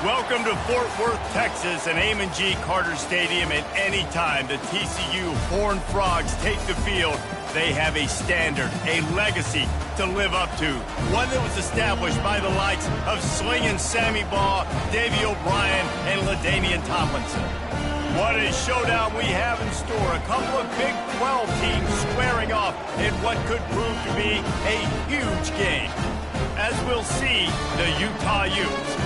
Welcome to Fort Worth, Texas, and Amon G. Carter Stadium. At any time the TCU Horned Frogs take the field, they have a standard, a legacy to live up to. One that was established by the likes of Slingin' Sammy Baugh, Davey O'Brien, and LaDainian Tomlinson. What a showdown we have in store. A couple of Big 12 teams squaring off in what could prove to be a huge game. As we'll see, the Utah Utes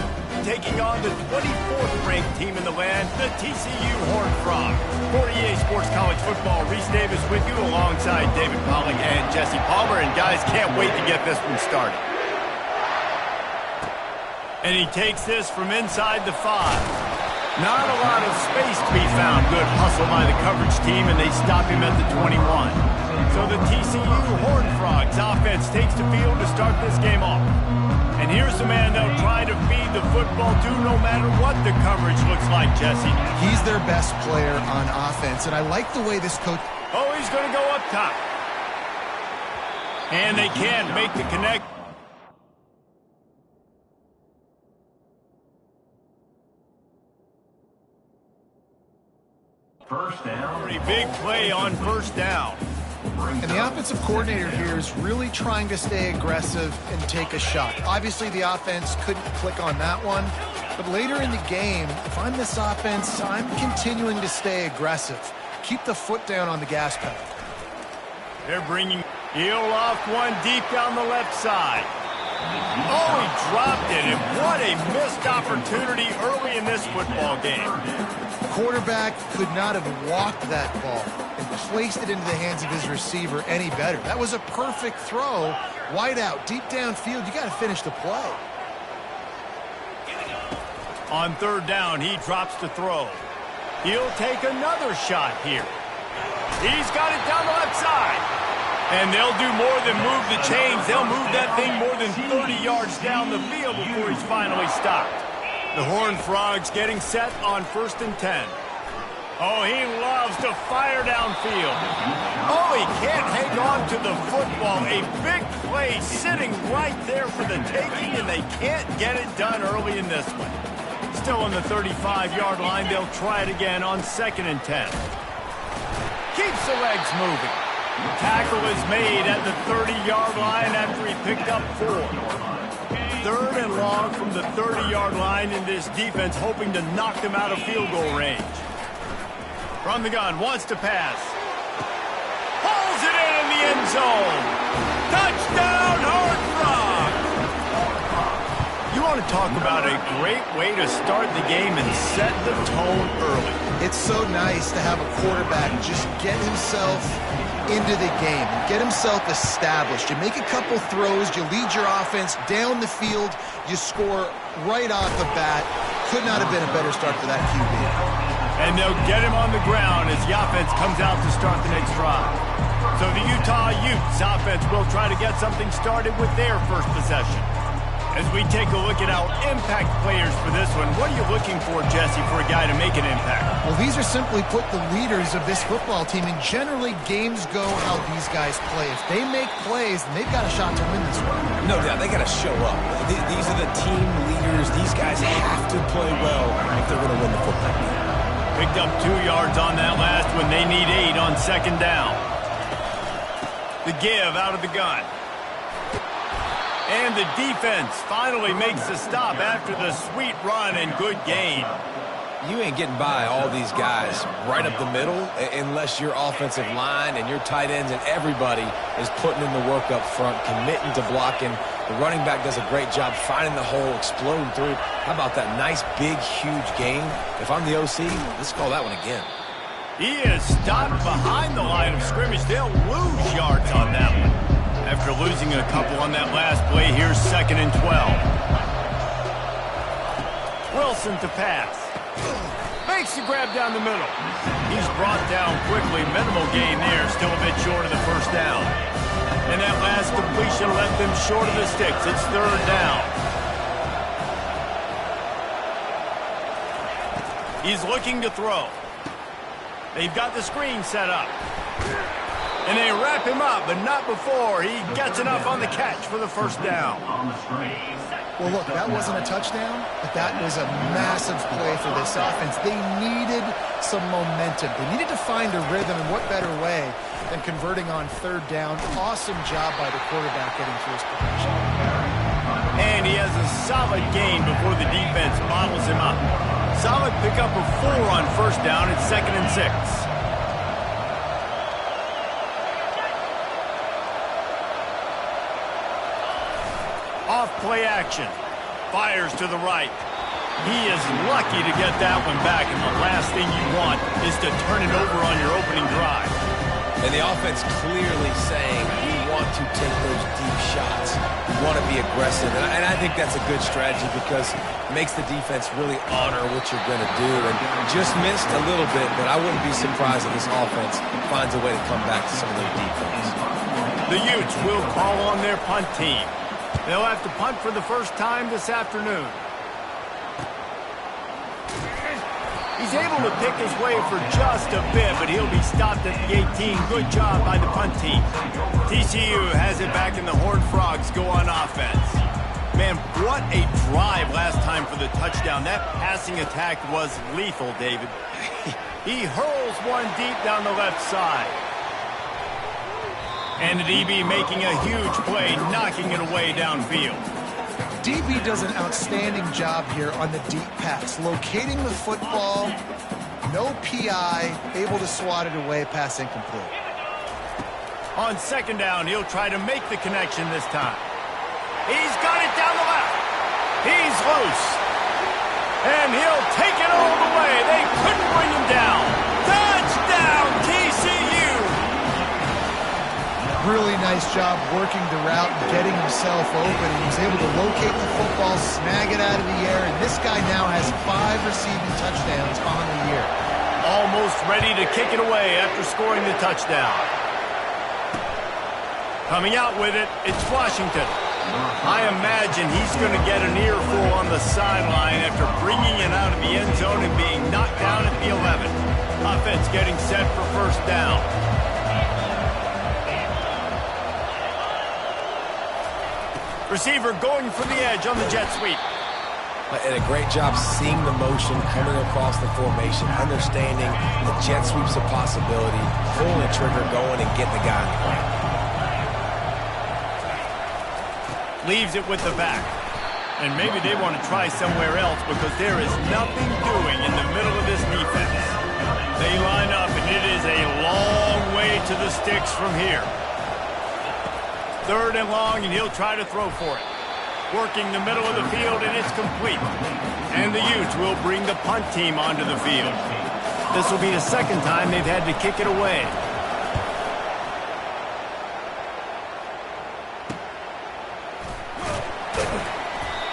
taking on the 24th ranked team in the land, the TCU Horned Frogs. For EA Sports College Football, Reese Davis with you alongside David Pollock and Jesse Palmer. And guys, can't wait to get this one started. And he takes this from inside the 5. Not a lot of space to be found. Good hustle by the coverage team, and they stop him at the 21. So the TCU Horned Frogs offense takes the field to start this game off. And here's the man they'll try to feed the football to no matter what the coverage looks like, Jesse. He's their best player on offense, and I like the way this coach... Oh, he's going to go up top. And they can't make the connect. First down. Pretty big play on first down. And the offensive coordinator here is really trying to stay aggressive and take a shot. Obviously, the offense couldn't click on that one. But later in the game, if I'm this offense, I'm continuing to stay aggressive. Keep the foot down on the gas pedal. They're bringing heel off one deep down the left side. Oh, he dropped it, and what a missed opportunity early in this football game. The quarterback could not have walked that ball and placed it into the hands of his receiver any better. That was a perfect throw. Wide out, deep downfield, you got to finish the play. On third down, he drops the throw. He'll take another shot here. He's got it down the left side. And they'll do more than move the chains. They'll move that thing more than 30 yards down the field before he's finally stopped. The Horned Frogs getting set on 1st and 10. Oh, he loves to fire downfield. Oh, he can't hang on to the football. A big play sitting right there for the taking, and they can't get it done early in this one. Still on the 35-yard line, they'll try it again on 2nd and 10. Keeps the legs moving. Tackle is made at the 30-yard line after he picked up 4. 3rd and long from the 30-yard line, in this defense hoping to knock them out of field goal range. From the gun, wants to pass. Pulls it in the end zone. Touchdown, Horned Frogs! You want to talk about a great way to start the game and set the tone early. It's so nice to have a quarterback just get himself into the game, get himself established. You make a couple throws, you lead your offense down the field, you score right off the bat. Could not have been a better start for that QB. And they'll get him on the ground as the offense comes out to start the next drive. So the Utah Utes offense will try to get something started with their first possession. As we take a look at our impact players for this one, what are you looking for, Jesse, for a guy to make an impact? Well, these are simply put the leaders of this football team, and generally games go how these guys play. If they make plays, then they've got a shot to win this one. No doubt, they got to show up. These are the team leaders. These guys have to play well if they're going to win the football game. Picked up 2 yards on that last one. They need 8 on 2nd down. The give out of the gun. And the defense finally makes the stop after the sweet run and good gain. You ain't getting by all these guys right up the middle unless your offensive line and your tight ends and everybody is putting in the work up front, committing to blocking. The running back does a great job finding the hole, exploding through. How about that nice, big, huge gain? If I'm the OC, let's call that one again. He is stopped behind the line of scrimmage. They'll lose yards on that one. After losing a couple on that last play, here's 2nd and 12. Wilson to pass. Makes the grab down the middle. He's brought down quickly. Minimal gain there. Still a bit short of the first down. And that last completion left them short of the sticks. It's 3rd down. He's looking to throw. They've got the screen set up. And they wrap him up, but not before he gets enough on the catch for the first down. On the screen. Well, look, that wasn't a touchdown, but that was a massive play for this offense. They needed some momentum. They needed to find a rhythm, and what better way than converting on third down. Awesome job by the quarterback getting to his progression. And he has a solid gain before the defense bottles him up. Solid pickup of 4 on first down. It's 2nd and 6. Off play action. Fires to the right. He is lucky to get that one back, and the last thing you want is to turn it over on your opening drive. And the offense clearly saying, we want to take those deep shots. We want to be aggressive. And I think that's a good strategy because it makes the defense really honor what you're going to do. And just missed a little bit, but I wouldn't be surprised if this offense finds a way to come back to some of their defense. The Utes will call on their punt team. They'll have to punt for the first time this afternoon. He's able to pick his way for just a bit, but he'll be stopped at the 18. Good job by the punt team. TCU has it back, and the Horned Frogs go on offense. Man, what a drive last time for the touchdown. That passing attack was lethal, David. He hurls one deep down the left side. And the DB making a huge play, knocking it away downfield. DB does an outstanding job here on the deep pass, locating the football, no PI, able to swat it away, pass incomplete. On second down, he'll try to make the connection this time. He's got it down the left. He's loose. And he'll take it all the way. They couldn't bring him down. Touchdown, TCU! Really nice job working the route and getting himself open. He was able to locate the football, snag it out of the air, and this guy now has 5 receiving touchdowns on the year. Almost ready to kick it away after scoring the touchdown. Coming out with it, it's Washington. I imagine he's going to get an earful on the sideline after bringing it out of the end zone and being knocked down at the 11. Offense getting set for first down. Receiver going for the edge on the jet sweep. And a great job seeing the motion coming across the formation, understanding the jet sweep's a possibility, pulling the trigger, going and getting the guy on the ground. Leaves it with the back. And maybe they want to try somewhere else because there is nothing doing in the middle of this defense. They line up, and it is a long way to the sticks from here. 3rd and long, and he'll try to throw for it. Working the middle of the field, and it's complete. And the Utes will bring the punt team onto the field. This will be the second time they've had to kick it away.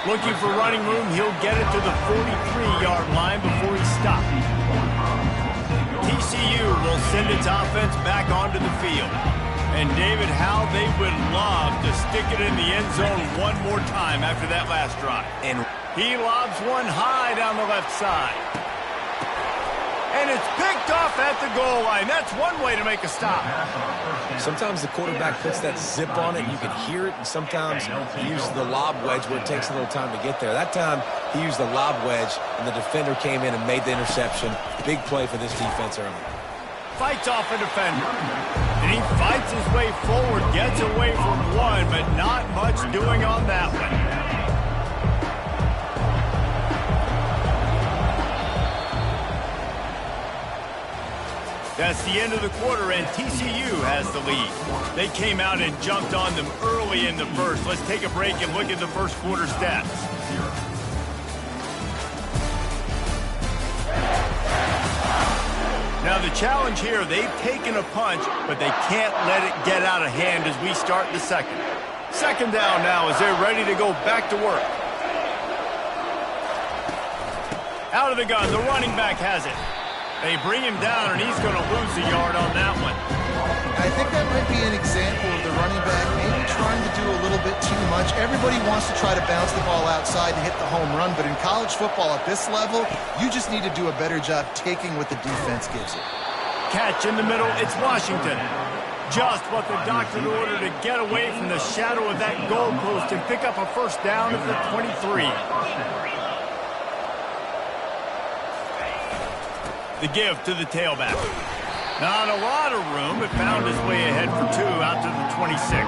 Looking for running room, he'll get it to the 43-yard line before he's stopped. TCU will send its offense back onto the field. And David, how they would love to stick it in the end zone one more time after that last drive. And he lobs one high down the left side. And it's picked off at the goal line. That's one way to make a stop. Sometimes the quarterback puts that zip on it, you can hear it, and sometimes he uses the lob wedge where it takes a little time to get there. That time, he used the lob wedge, and the defender came in and made the interception. Big play for this defense early. Fights off a defender. And he fights his way forward, gets away from one, but not much doing on that one. That's the end of the quarter, and TCU has the lead. They came out and jumped on them early in the first. Let's take a break and look at the first quarter stats. Now the challenge here, they've taken a punch, but they can't let it get out of hand as we start the second. Second down now as they're ready to go back to work. Out of the gun, the running back has it. They bring him down, and he's going to lose a yard on that one. I think that might be an example of the running back maybe trying to do a little bit too much. Everybody wants to try to bounce the ball outside and hit the home run, but in college football at this level, you just need to do a better job taking what the defense gives you. Catch in the middle, it's Washington. Just what the doctor ordered to get away from the shadow of that goalpost and pick up a first down at the 23. The give to the tailback. Not a lot of room, but found his way ahead for 2 out to the 26.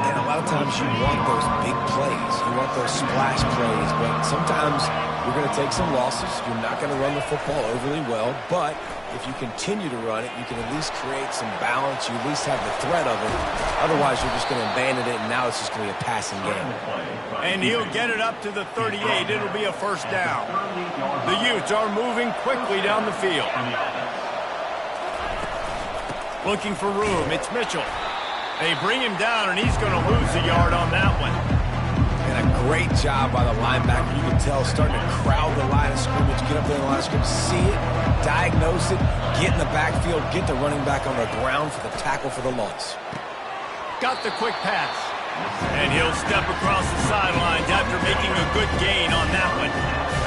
And a lot of times you want those big plays. You want those splash plays, but sometimes you're going to take some losses. You're not going to run the football overly well, but if you continue to run it, you can at least create some balance. You at least have the threat of it. Otherwise, you're just going to abandon it, and now it's just going to be a passing game. And he'll get it up to the 38. It'll be a first down. The Utes are moving quickly down the field. Looking for room. It's Mitchell. They bring him down, and he's going to lose a yard on that one. And a great job by the linebacker. You can tell starting to crowd the line of scrimmage, get up there in the line of scrimmage, see it, diagnose it, get in the backfield, get the running back on the ground for the tackle for the loss. Got the quick pass. And he'll step across the sidelines after making a good gain on that one.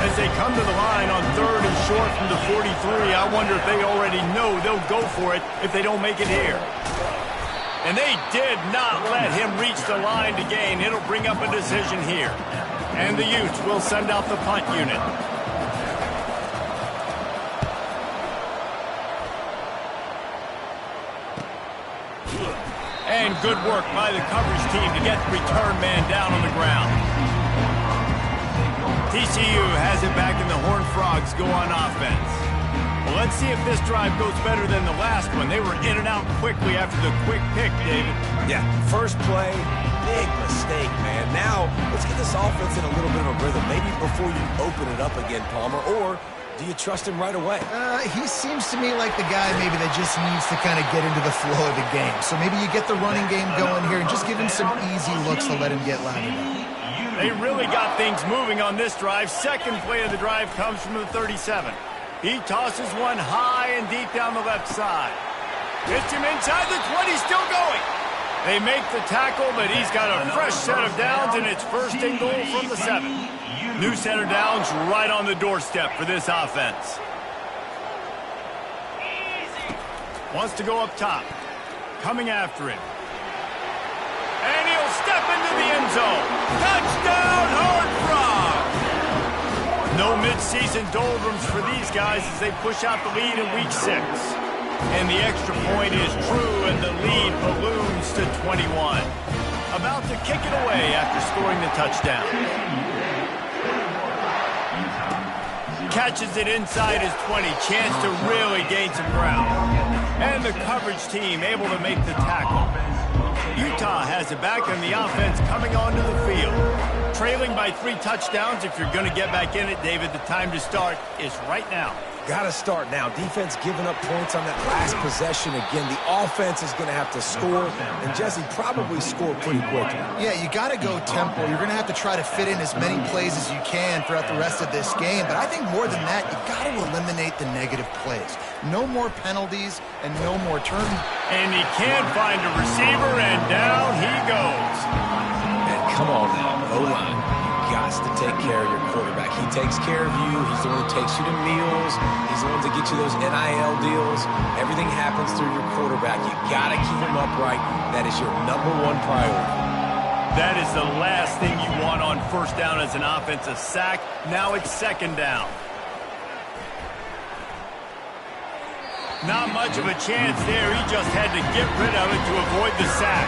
As they come to the line on 3rd and short from the 43, I wonder if they already know they'll go for it if they don't make it here. And they did not let him reach the line to gain. It'll bring up a decision here. And the Utes will send out the punt unit. And good work by the coverage team to get the return man down on the ground. TCU has it back and the Horned Frogs go on offense. Well, let's see if this drive goes better than the last one. They were in and out quickly after the quick pick, David. Yeah, first play, big mistake, man. Now, let's get this offense in a little bit of a rhythm. Maybe before you open it up again, Palmer, or do you trust him right away? He seems to me like the guy maybe that just needs to kind of get into the flow of the game. So maybe you get the running game going here and just give him some easy looks to let him get lathered up. They really got things moving on this drive. Second play of the drive comes from the 37. He tosses one high and deep down the left side. Gets him inside the 20, still going. They make the tackle, but he's got a fresh set of downs, and it's first and goal from the 7. New set of downs right on the doorstep for this offense. Wants to go up top. Coming after him. And he'll step into the end zone. Touchdown, Horned Frogs! No midseason doldrums for these guys as they push out the lead in Week 6. And the extra point is true, and the lead balloons to 21. About to kick it away after scoring the touchdown. Catches it inside his 20. Chance to really gain some ground. And the coverage team able to make the tackle. Utah has it back, and the offense coming onto the field. Trailing by 3 touchdowns. If you're going to get back in it, David, the time to start is right now. Got to start now. Defense giving up points on that last possession. Again, the offense is going to have to score, and Jesse probably scored pretty quickly. Yeah, you got to go tempo. You're going to have to try to fit in as many plays as you can throughout the rest of this game. But I think more than that, you got to eliminate the negative plays. No more penalties and no more turnovers. And he can't find a receiver, and down he goes. And come on now, O-line. Got to take care of your quarterback. He takes care of you. He's the one that takes you to meals. He's the one that gets you those NIL deals. Everything happens through your quarterback. You got to keep him upright. That is your #1 priority. That is the last thing you want on first down as an offensive sack. Now it's second down. Not much of a chance there. He just had to get rid of it to avoid the sack.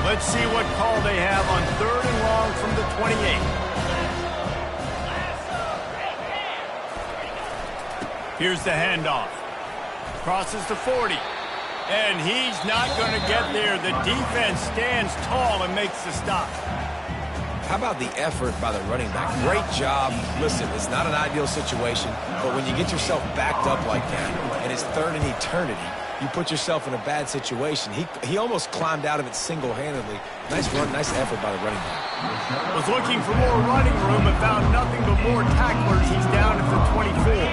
Let's see what call they have on 3rd and long from the 28. Here's the handoff. Crosses the 40. And he's not going to get there. The defense stands tall and makes the stop. How about the effort by the running back? Great job. Listen, it's not an ideal situation, but when you get yourself backed up like that, and it's 3rd and eternity, you put yourself in a bad situation. He almost climbed out of it single-handedly. Nice run, nice effort by the running back. Was looking for more running room but found nothing but more tacklers. He's down at the 24.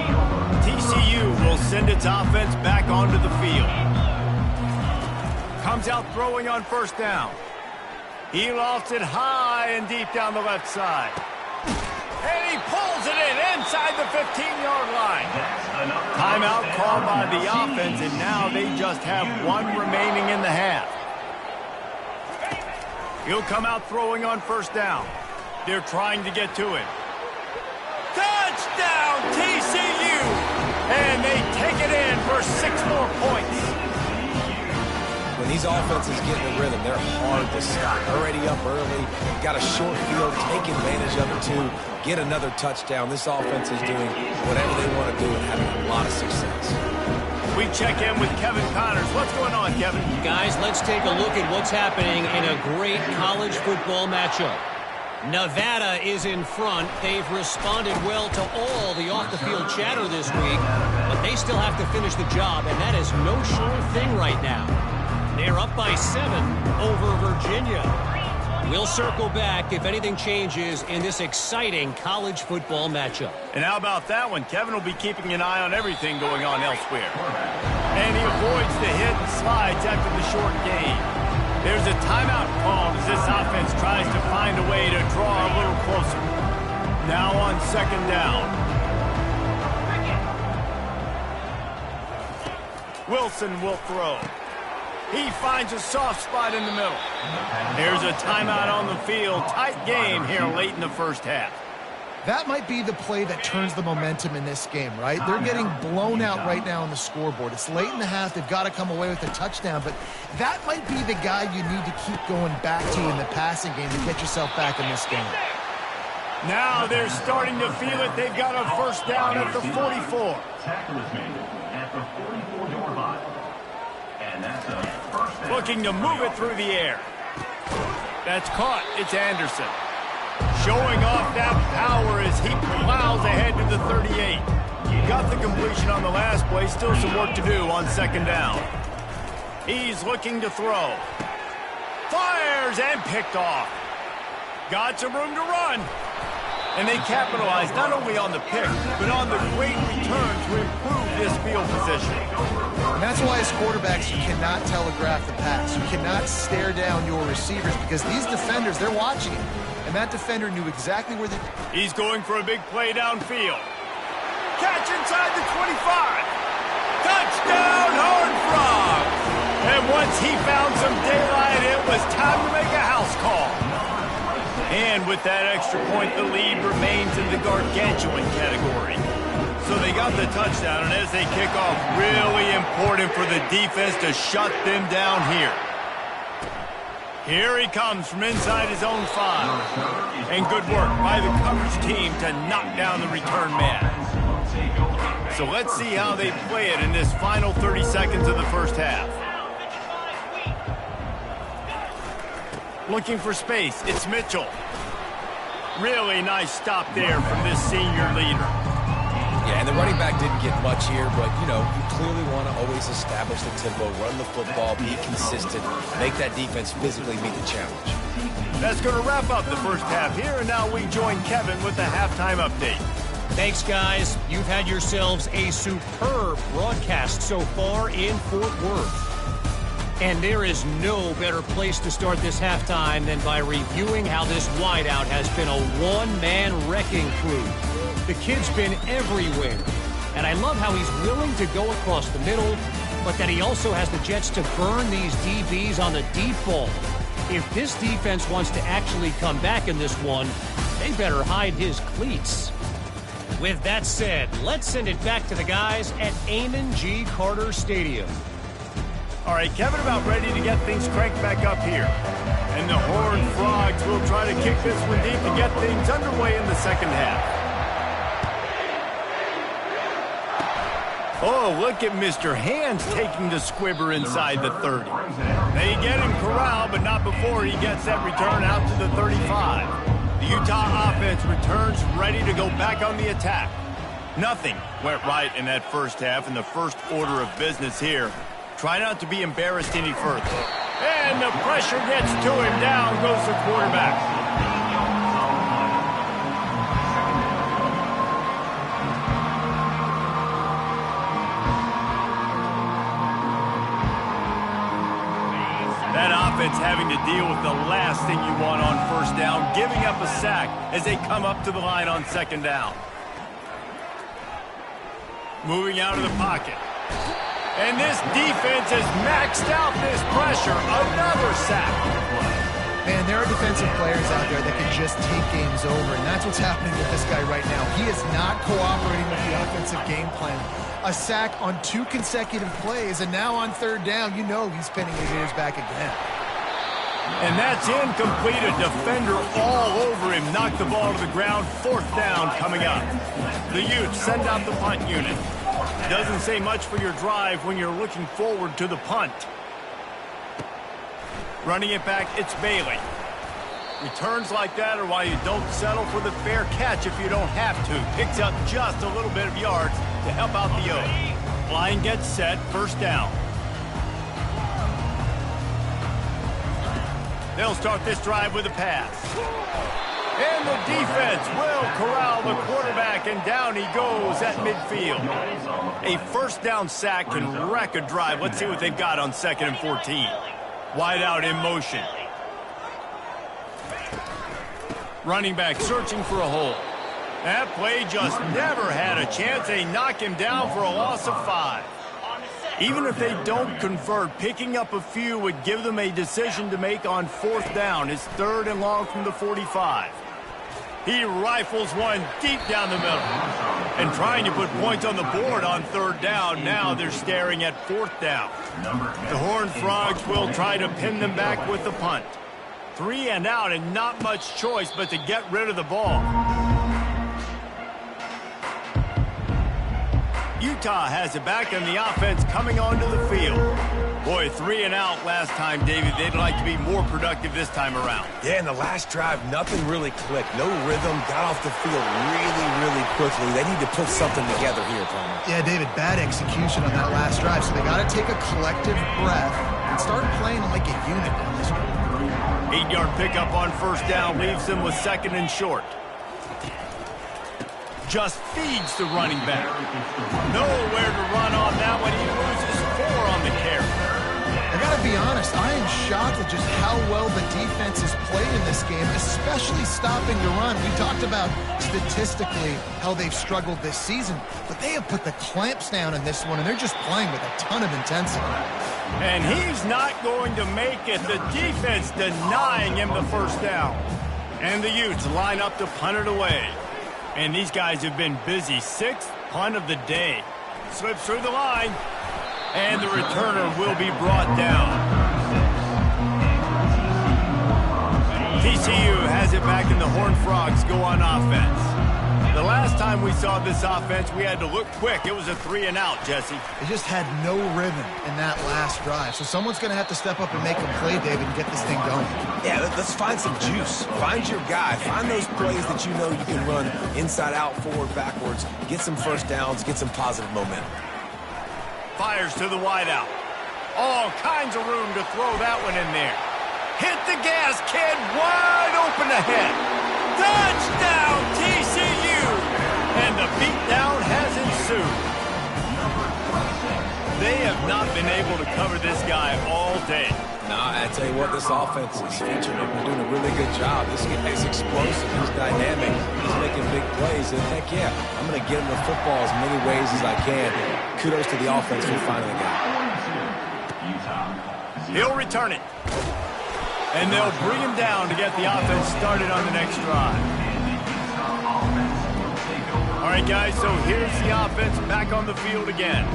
TCU will send its offense back onto the field. Comes out throwing on first down. He lofts it high and deep down the left side. And he pulls it in inside the 15-yard line. Timeout called by the offense, and now they just have one remaining in the half. He'll come out throwing on first down. They're trying to get to him. Touchdown, TCU! And they take it in for 6 more points. When these offenses get in the rhythm, they're hard to stop. Already up early, got a short field, take advantage of it too, get another touchdown. This offense is doing whatever they want to do and having a lot of success. We check in with Kevin Connors. What's going on, Kevin? Guys, let's take a look at what's happening in a great college football matchup. Nevada is in front. They've responded well to all the off-the-field chatter this week, but they still have to finish the job, and that is no sure thing right now. They're up by 7 over Virginia. We'll circle back if anything changes in this exciting college football matchup. And how about that one? Kevin will be keeping an eye on everything going on elsewhere. And he avoids the hit and slides after the short gain. There's a timeout called as this offense tries to find a way to draw a little closer. Now on second down. Wilson will throw. He finds a soft spot in the middle. There's a timeout on the field. Tight game here late in the first half. That might be the play that turns the momentum in this game, right? They're getting blown out right now on the scoreboard. It's late in the half. They've got to come away with a touchdown, but that might be the guy you need to keep going back to in the passing game to get yourself back in this game. Now they're starting to feel it. They've got a first down at the 44. Looking to move it through the air. That's caught. It's Anderson. Showing off that power as he plows ahead to the 38. Got the completion on the last play. Still some work to do on second down. He's looking to throw. Fires and picked off. Got some room to run. And they capitalize not only on the pick, but on the great return to improve this field position. And that's why as quarterbacks, you cannot telegraph the pass. You cannot stare down your receivers because these defenders, they're watching it. And that defender knew exactly where they... He's going for a big play downfield. Catch inside the 25. Touchdown, Horned Frogs. And once he found some daylight, it was time to make a house call. And with that extra point, the lead remains in the gargantuan category. So they got the touchdown, and as they kick off, really important for the defense to shut them down here. Here he comes from inside his own 5. And good work by the coverage team to knock down the return man. So let's see how they play it in this final 30 seconds of the first half. Looking for space, it's Mitchell. Really nice stop there from this senior leader. Yeah, and the running back didn't get much here, but, you know, you clearly want to always establish the tempo, run the football, be consistent, make that defense physically meet the challenge. That's going to wrap up the first half here, and now we join Kevin with the halftime update. Thanks, guys. You've had yourselves a superb broadcast so far in Fort Worth. And there is no better place to start this halftime than by reviewing how this wideout has been a one-man wrecking crew. The kid's been everywhere, and I love how he's willing to go across the middle, but that he also has the jets to burn these DBs on the deep ball. If this defense wants to actually come back in this one, they better hide his cleats. With that said, let's send it back to the guys at Amon G. Carter Stadium. All right, Kevin about ready to get things cranked back up here. And the Horned Frogs will try to kick this one deep to get things underway in the second half. Oh, look at Mr. Hands taking the squibber inside the 30. They get him corralled, but not before he gets that return out to the 35. The Utah offense returns ready to go back on the attack. Nothing went right in that first half, and the first order of business here. Try not to be embarrassed any further. And the pressure gets to him. Down goes the quarterback. That offense offense having to deal with the last thing you want on first down, giving up a sack as they come up to the line on second down. Moving out of the pocket. And this defense has maxed out this pressure. Another sack. Man, there are defensive players out there that can just take games over, and that's what's happening with this guy right now. He is not cooperating with the offensive game plan. A sack on 2 consecutive plays, and now on third down, you know he's pinning his ears back again. And that's incomplete. A defender all over him. Knocked the ball to the ground. Fourth down coming up. The Utes send out the punt unit. Doesn't say much for your drive when you're looking forward to the punt. Running it back, it's Bailey. Returns like that are why you don't settle for the fair catch if you don't have to. Picks up just a little bit of yards to help out the Oaks. Line gets set, first down. They'll start this drive with a pass. And the defense will corral the quarterback, and down he goes at midfield. A first down sack can wreck a drive. Let's see what they've got on 2nd and 14. Wide out in motion. Running back searching for a hole. That play just never had a chance. They knock him down for a loss of 5. Even if they don't convert, picking up a few would give them a decision to make on 4th down. It's 3rd and long from the 45. He rifles one deep down the middle. And trying to put points on the board on 3rd down. Now they're staring at 4th down. The Horned Frogs will try to pin them back with the punt. 3 and out, and not much choice but to get rid of the ball. Utah has it back, and the offense coming onto the field. Boy, 3 and out last time, David. They'd like to be more productive this time around. Yeah, in the last drive, nothing really clicked. No rhythm, got off the field really quickly. They need to put something together here, Palmer. Yeah, David, bad execution on that last drive, so they got to take a collective breath and start playing like a unit down this one. 8-yard pickup on first down leaves them with 2nd and short. Just feeds the running back. Nowhere to run on that one. He loses 4 on the carry. I got to be honest, I am shocked at just how well the defense has played in this game, especially stopping the run. We talked about statistically how they've struggled this season, but they have put the clamps down in this one, and they're just playing with a ton of intensity. And he's not going to make it. The defense denying him the first down. And the Utes line up to punt it away. And these guys have been busy. 6th punt of the day. Slips through the line. And the returner will be brought down. TCU has it back, and the Horned Frogs go on offense. The last time we saw this offense, we had to look quick. It was a 3 and out, Jesse. They just had no rhythm in that last drive. So someone's going to have to step up and make a play, David, and get this thing going. Yeah, let's find some juice. Find your guy. Find those plays that you know you can run inside out, forward, backwards. Get some first downs. Get some positive momentum. Fires to the wideout. All kinds of room to throw that one in there. Hit the gas, kid. Wide open ahead. Touchdown, TCU. And the beatdown has ensued. They have not been able to cover this guy all day. Nah, I tell you what, this offense is featuring him. They're doing a really good job. This guy is explosive. He's dynamic. He's making big plays. And heck yeah, I'm going to get him the football as many ways as I can. Kudos to the offense for finding the guy. He'll return it. And they'll bring him down to get the offense started on the next drive. All right, guys, so here's the offense back on the field again.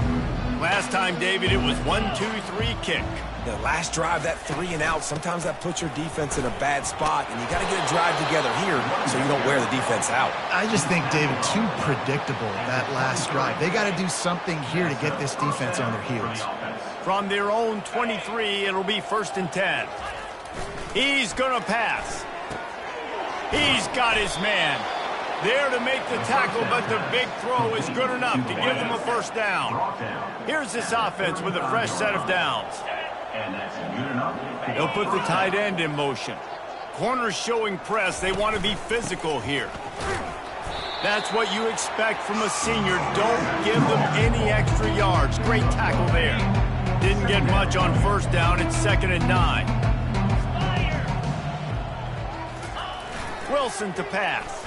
Last time, David, it was 1-2-3 kick. The last drive, that 3 and out, sometimes that puts your defense in a bad spot, and you got to get a drive together here so you don't wear the defense out. I just think, David, too predictable, that last drive. They got to do something here to get this defense on their heels. From their own 23, it'll be 1st and 10. He's going to pass. He's got his man. There to make the tackle, but the big throw is good enough to give them a first down. Here's this offense with a fresh set of downs. They'll put the tight end in motion. Corners showing press. They want to be physical here. That's what you expect from a senior. Don't give them any extra yards. Great tackle there. Didn't get much on first down. It's 2nd and 9. Wilson to pass.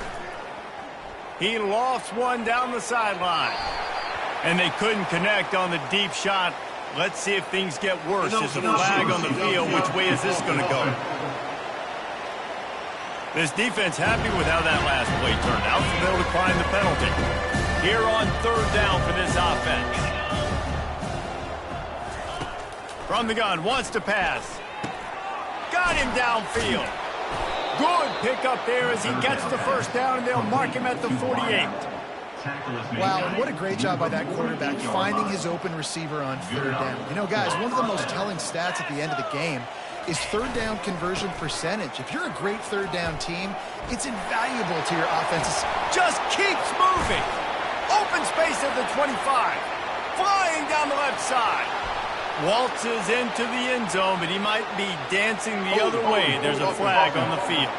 He lofts one down the sideline. And they couldn't connect on the deep shot. Let's see if things get worse. There's a flag on the field. Which way is this going to go? This defense happy with how that last play turned out, so they'll decline the penalty. Here on third down for this offense. From the gun, wants to pass. Got him downfield. Good pickup there as he gets the first down, and they'll mark him at the 48. Wow, and what a great job by that quarterback finding his open receiver on third down. You know, guys, one of the most telling stats at the end of the game is third down conversion percentage. If you're a great third down team, it's invaluable to your offense. Just keeps moving. Open space at the 25. Flying down the left side. Waltzes into the end zone, but he might be dancing the other way. There's a flag on the field.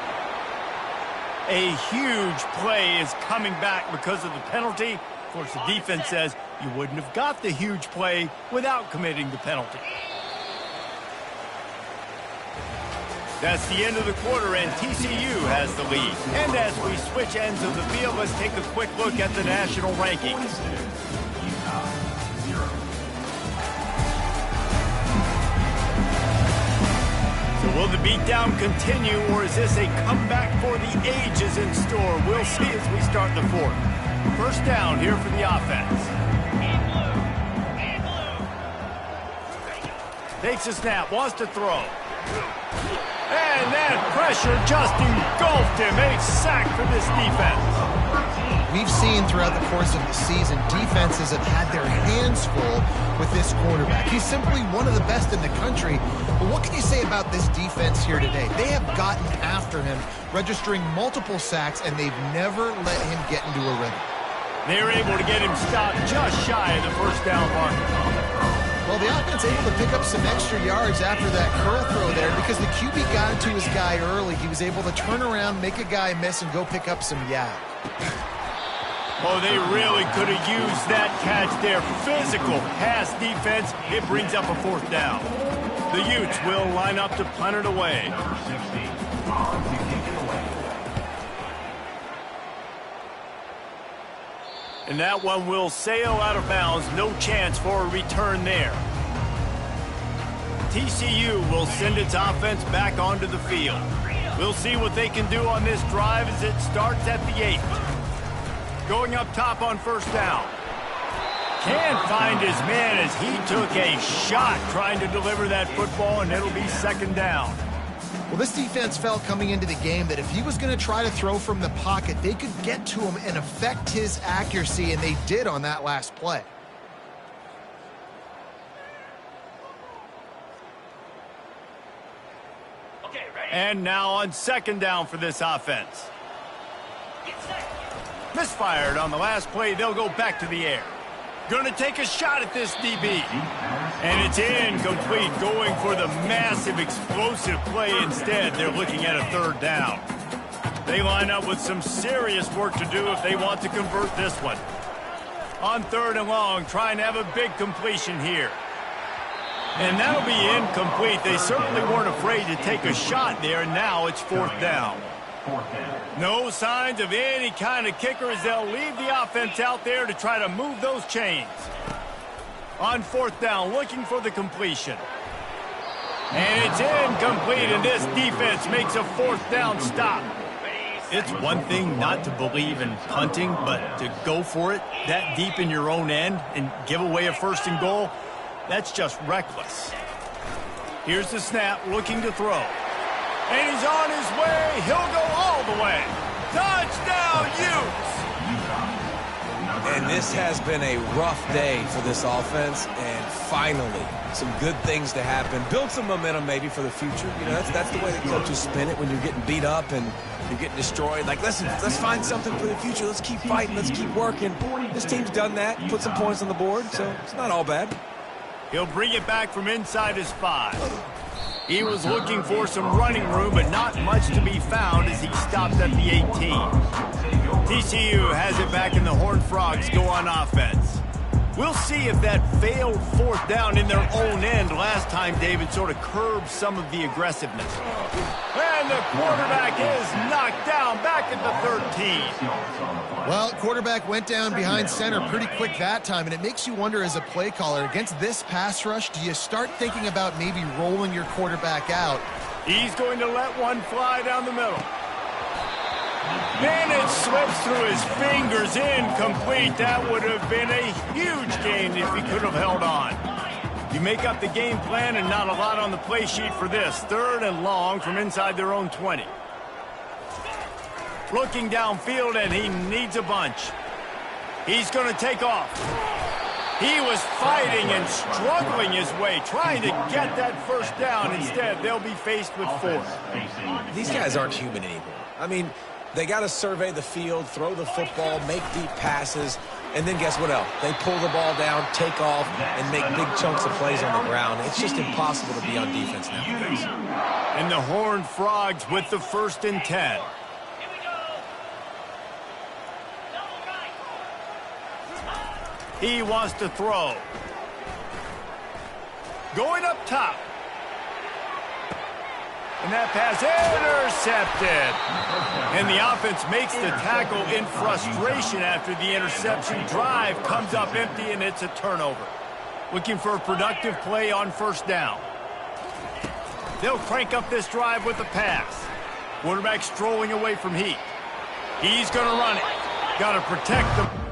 A huge play is coming back because of the penalty. Of course, the defense says you wouldn't have got the huge play without committing the penalty. That's the end of the quarter, and TCU has the lead. And as we switch ends of the field, let's take a quick look at the national rankings. Will the beatdown continue, or is this a comeback for the ages in store? We'll see as we start the fourth. First down here for the offense. Takes a snap, wants to throw. And that pressure just engulfed him. A sack for this defense. We've seen throughout the course of the season, defenses have had their hands full with this quarterback. He's simply one of the best in the country. But what can you say about this defense here today? They have gotten after him, registering multiple sacks, and they've never let him get into a rhythm. They're able to get him stopped just shy of the first down mark. Well, the offense able to pick up some extra yards after that curl throw there because the QB got into his guy early. He was able to turn around, make a guy miss, and go pick up some yak. Oh, they really could have used that catch there. Physical pass defense. It brings up a fourth down. The Utes will line up to punt it away. And that one will sail out of bounds. No chance for a return there. TCU will send its offense back onto the field. We'll see what they can do on this drive as it starts at the 8. Going up top on first down. Can't find his man as he took a shot trying to deliver that football, and it'll be second down. Well, this defense felt coming into the game that if he was going to try to throw from the pocket, they could get to him and affect his accuracy, and they did on that last play. And now on second down for this offense. Misfired on the last play. They'll go back to the air. Going to take a shot at this DB. And it's incomplete, going for the massive explosive play instead. They're looking at a third down. They line up with some serious work to do if they want to convert this one. On third and long, trying to have a big completion here. And that'll be incomplete. They certainly weren't afraid to take a shot there, and now it's fourth down. No signs of any kind of kicker as they'll leave the offense out there to try to move those chains. On fourth down, looking for the completion. And it's incomplete, and this defense makes a fourth down stop. It's one thing not to believe in punting, but to go for it that deep in your own end and give away a first and goal, that's just reckless. Here's the snap, looking to throw. And he's on his way. He'll go all the way. Touchdown, Utes! And this has been a rough day for this offense, and finally, some good things to happen. Build some momentum maybe for the future. You know, that's the way that coaches spin it when you're getting beat up and you're getting destroyed. Like, listen, let's find something for the future. Let's keep fighting. Let's keep working. This team's done that, put some points on the board, so it's not all bad. He'll bring it back from inside his 5. He was looking for some running room, but not much to be found as he stopped at the 18. TCU has it back, and the Horned Frogs go on offense. We'll see if that failed fourth down in their own end last time, David, sort of curbed some of the aggressiveness. And the quarterback is knocked down back at the 13. Well, quarterback went down behind center pretty quick that time, and it makes you wonder as a play caller, against this pass rush, do you start thinking about maybe rolling your quarterback out? He's going to let one fly down the middle. And it slips through his fingers, incomplete. That would have been a huge gain if he could have held on. You make up the game plan and not a lot on the play sheet for this. 3rd and long from inside their own 20. Looking downfield, and he needs a bunch. He's going to take off. He was fighting and struggling his way, trying to get that first down. Instead, they'll be faced with 4th. These guys aren't human anymore. I mean, they got to survey the field, throw the football, make deep passes, and then guess what else? They pull the ball down, take off, and make big chunks of plays on the ground. It's just impossible to be on defense nowadays. And the Horned Frogs with the 1st and 10. He wants to throw. Going up top. And that pass intercepted. And the offense makes the tackle in frustration after the interception. Drive comes up empty, and it's a turnover. Looking for a productive play on 1st down. They'll crank up this drive with the pass. Quarterback strolling away from heat. He's going to run it. Got to protect the...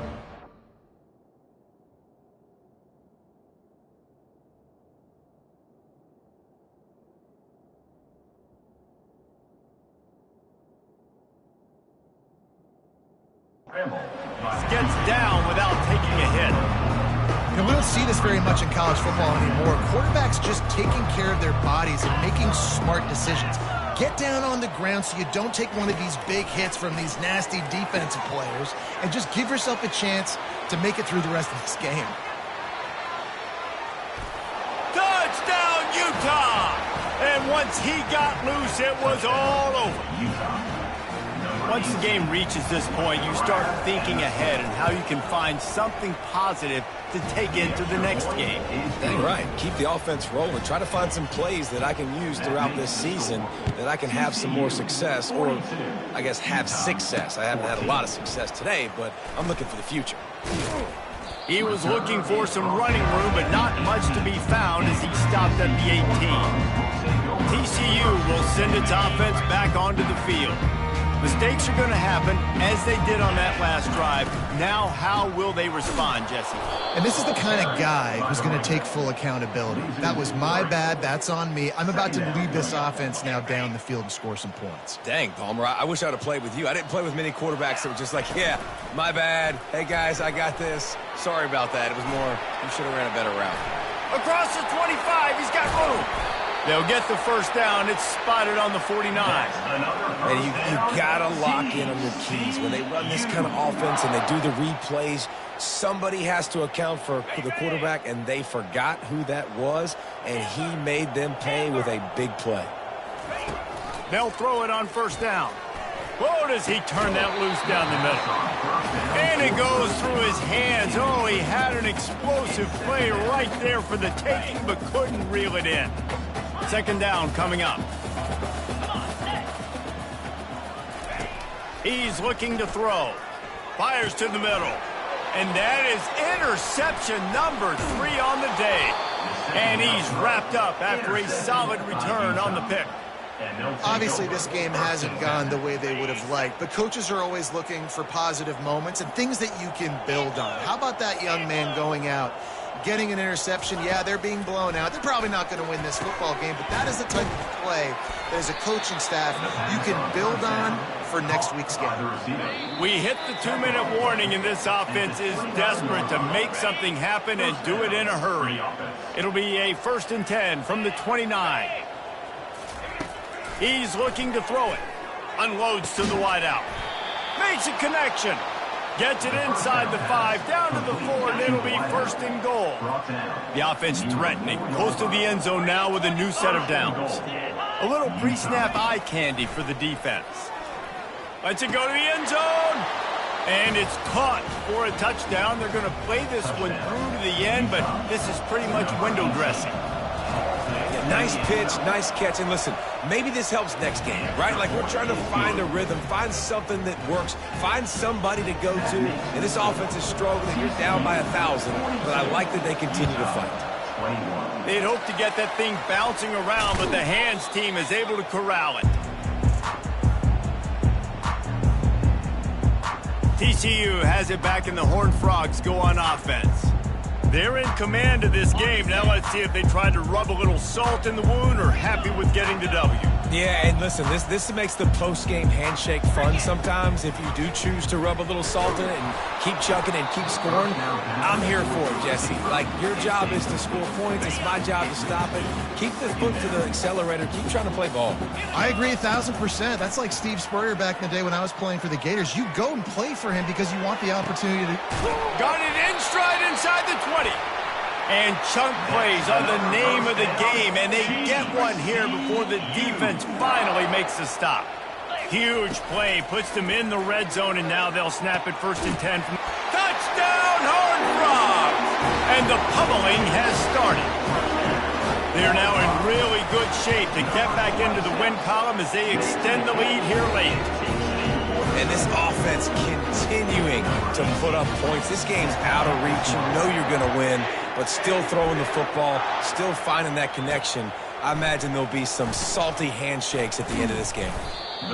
Gets down without taking a hit. You know, we don't see this very much in college football anymore. Quarterbacks just taking care of their bodies and making smart decisions. Get down on the ground so you don't take one of these big hits from these nasty defensive players, and just give yourself a chance to make it through the rest of this game. Touchdown, Utah! And once he got loose, it was all over. Once the game reaches this point, you start thinking ahead and how you can find something positive to take into the next game. Dang right. Keep the offense rolling. Try to find some plays that I can use throughout this season that I can have some more success, or I guess have success. I haven't had a lot of success today, but I'm looking for the future. He was looking for some running room, but not much to be found as he stopped at the 18. TCU will send its offense back onto the field. Mistakes are going to happen, as they did on that last drive. Now, how will they respond, Jesse? And this is the kind of guy who's going to take full accountability. That was my bad. That's on me. I'm about to lead this offense now down the field and score some points. Dang, Palmer, I wish I would have played with you. I didn't play with many quarterbacks that were just like, yeah, my bad. Hey, guys, I got this. Sorry about that. It was more, you should have ran a better route. Across the 25, he's got room. They'll get the first down. It's spotted on the 49. And you got to lock in on your keys. When they run this kind of offense and they do the replays, somebody has to account for the quarterback, and they forgot who that was, and he made them pay with a big play. They'll throw it on 1st down. Whoa, does he turn that loose down the middle. And it goes through his hands. Oh, he had an explosive play right there for the taking, but couldn't reel it in. 2nd down coming up. He's looking to throw. Fires to the middle. And that is interception number 3 on the day. And he's wrapped up after a solid return on the pick. Obviously, this game hasn't gone the way they would have liked, but coaches are always looking for positive moments and things that you can build on. How about that young man going out, getting an interception? Yeah, they're being blown out. They're probably not going to win this football game, but that is the type of play that as a coaching staff you can build on for next week's game. We hit the 2-minute warning, and this offense is desperate to make something happen and do it in a hurry. It'll be a 1st and 10 from the 29. He's looking to throw it. Unloads to the wideout. Makes a connection. Gets it inside the 5, down to the 4, and it'll be 1st and goal. The offense threatening. Close to the end zone now with a new set of downs. A little pre-snap eye candy for the defense. Lets it go to the end zone. And it's caught for a touchdown. They're going to play this one through to the end, but this is pretty much window dressing. Yeah, nice pitch, nice catch. And listen, maybe this helps next game, right? Like we're trying to find a rhythm, find something that works, find somebody to go to. And this offense is struggling. You're down by 1,000, but I like that they continue to fight. They'd hope to get that thing bouncing around, but the hands team is able to corral it. TCU has it back, and the Horned Frogs go on offense. They're in command of this game. Now let's see if they try to rub a little salt in the wound or happy with getting the W. Yeah, and listen, this makes the post-game handshake fun sometimes. If you do choose to rub a little salt in it and keep chucking and keep scoring, I'm here for it, Jesse. Like, your job is to score points. It's my job to stop it. Keep the foot to the accelerator. Keep trying to play ball. I agree 1,000%. That's like Steve Spurrier back in the day when I was playing for the Gators. You go and play for him because you want the opportunity to... Got it in stride inside the 20. And chunk plays are the name of the game, and they get one here before the defense finally makes a stop. Huge play, puts them in the red zone, and now they'll snap it 1st and 10. Touchdown, Horned Frogs! And the pummeling has started. They're now in really good shape to get back into the win column as they extend the lead here late. And this offense continuing to put up points. This game's out of reach. You know you're going to win, but still throwing the football, still finding that connection. I imagine there'll be some salty handshakes at the end of this game.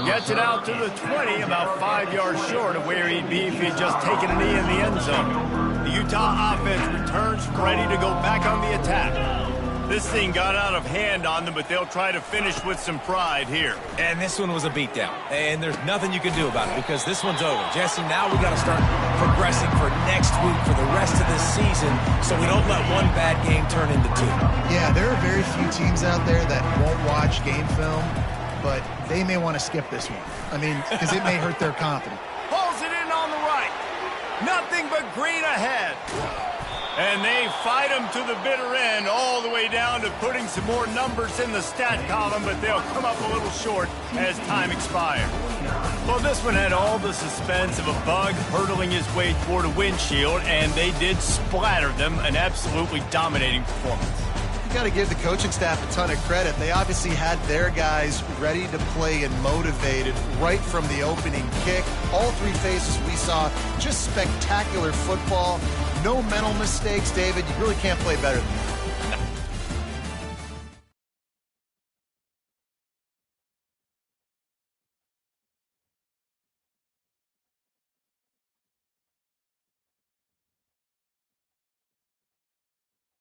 Gets it out to the 20, about 5 yards short of where he'd be if he had just taken a knee in the end zone. The Utah offense returns ready to go back on the attack. This thing got out of hand on them, but they'll try to finish with some pride here. And this one was a beatdown. And there's nothing you can do about it because this one's over. Jesse, now we got to start progressing for next week, for the rest of this season, so we don't let one bad game turn into two. Yeah, there are very few teams out there that won't watch game film, but they may want to skip this one. I mean, because it may hurt their confidence. Pulls it in on the right. Nothing but green ahead. And they fight them to the bitter end, all the way down to putting some more numbers in the stat column, but they'll come up a little short as time expires. Well, this one had all the suspense of a bug hurtling his way toward a windshield, and they did splatter them, an absolutely dominating performance. You got to give the coaching staff a ton of credit. They obviously had their guys ready to play and motivated right from the opening kick. All three phases we saw, just spectacular football. No mental mistakes, David. You really can't play better than that.